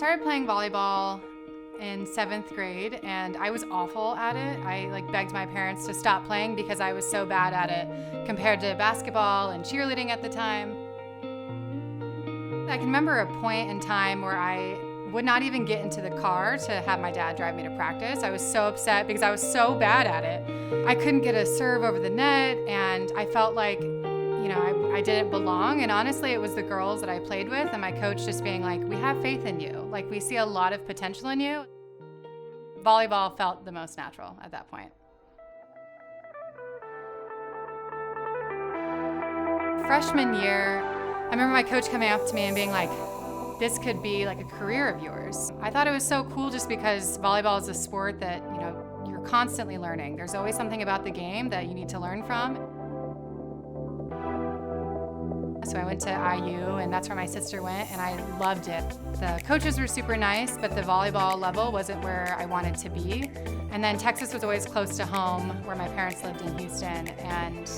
started playing volleyball in 7th grade, and I was awful at it. I begged my parents to stop playing because I was so bad at it compared to basketball and cheerleading at the time. I can remember a point in time where I would not even get into the car to have my dad drive me to practice. I was so upset because I was so bad at it. I couldn't get a serve over the net, and I felt like, I didn't belong. And honestly, it was the girls that I played with and my coach just being like, we have faith in you. Like, we see a lot of potential in you. Volleyball felt the most natural at that point. Freshman year, I remember my coach coming up to me and being like, this could be like a career of yours. I thought it was so cool just because volleyball is a sport that, you're constantly learning. There's always something about the game that you need to learn from. So I went to IU, and that's where my sister went, and I loved it. The coaches were super nice, but the volleyball level wasn't where I wanted to be. And then Texas was always close to home, where my parents lived in Houston. And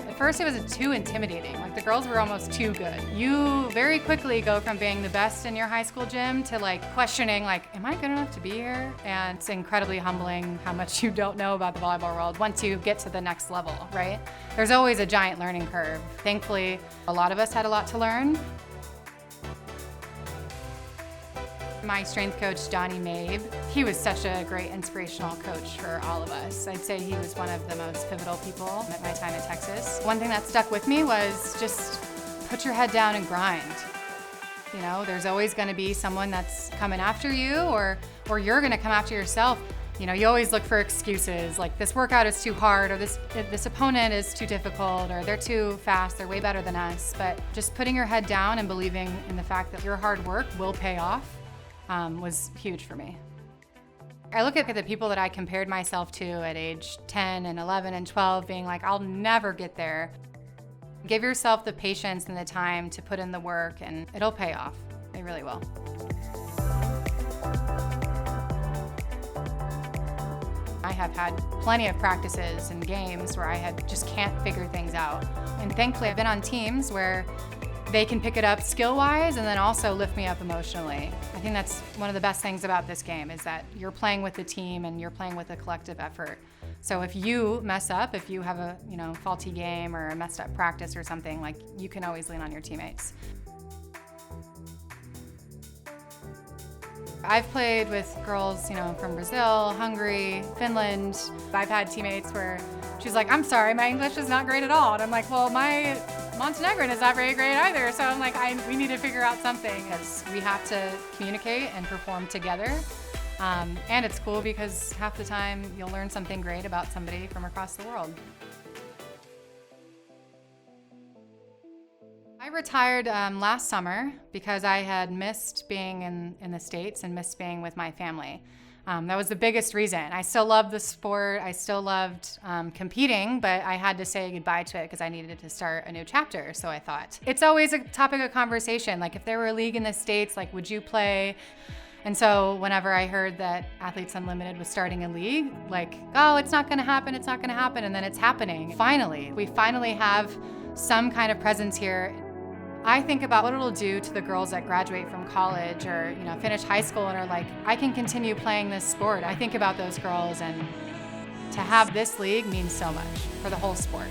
at first it was too intimidating. Like, the girls were almost too good. You very quickly go from being the best in your high school gym to questioning, am I good enough to be here? And it's incredibly humbling how much you don't know about the volleyball world once you get to the next level, right? There's always a giant learning curve. Thankfully, a lot of us had a lot to learn. My strength coach, Donnie Mabe, he was such a great inspirational coach for all of us. I'd say he was one of the most pivotal people at my time at Texas. One thing that stuck with me was just put your head down and grind. There's always going to be someone that's coming after you, or you're going to come after yourself. You always look for excuses, like this workout is too hard, or this opponent is too difficult, or they're too fast, they're way better than us. But just putting your head down and believing in the fact that your hard work will pay off was huge for me. I look at the people that I compared myself to at age 10 and 11 and 12 being like, I'll never get there. Give yourself the patience and the time to put in the work, and it'll pay off. It really will. I have had plenty of practices and games where I just can't figure things out. And thankfully, I've been on teams where they can pick it up skill-wise and then also lift me up emotionally. I think that's one of the best things about this game, is that you're playing with the team and you're playing with a collective effort. So if you mess up, if you have a faulty game or a messed up practice or something, you can always lean on your teammates. I've played with girls, from Brazil, Hungary, Finland. I've had teammates where she's like, I'm sorry, my English is not great at all. And I'm like, well, my Montenegrin is not very great either. So I'm like, we need to figure out something, because we have to communicate and perform together. And it's cool because half the time you'll learn something great about somebody from across the world. I retired last summer because I had missed being in the States and missed being with my family. That was the biggest reason. I still loved the sport. I still loved competing, but I had to say goodbye to it because I needed to start a new chapter, so I thought. It's always a topic of conversation. If there were a league in the States, would you play? And so whenever I heard that Athletes Unlimited was starting a league, oh, it's not gonna happen, it's not gonna happen, and then it's happening. Finally, we finally have some kind of presence here. I think about what it'll do to the girls that graduate from college or finish high school and are like, I can continue playing this sport. I think about those girls, and to have this league means so much for the whole sport.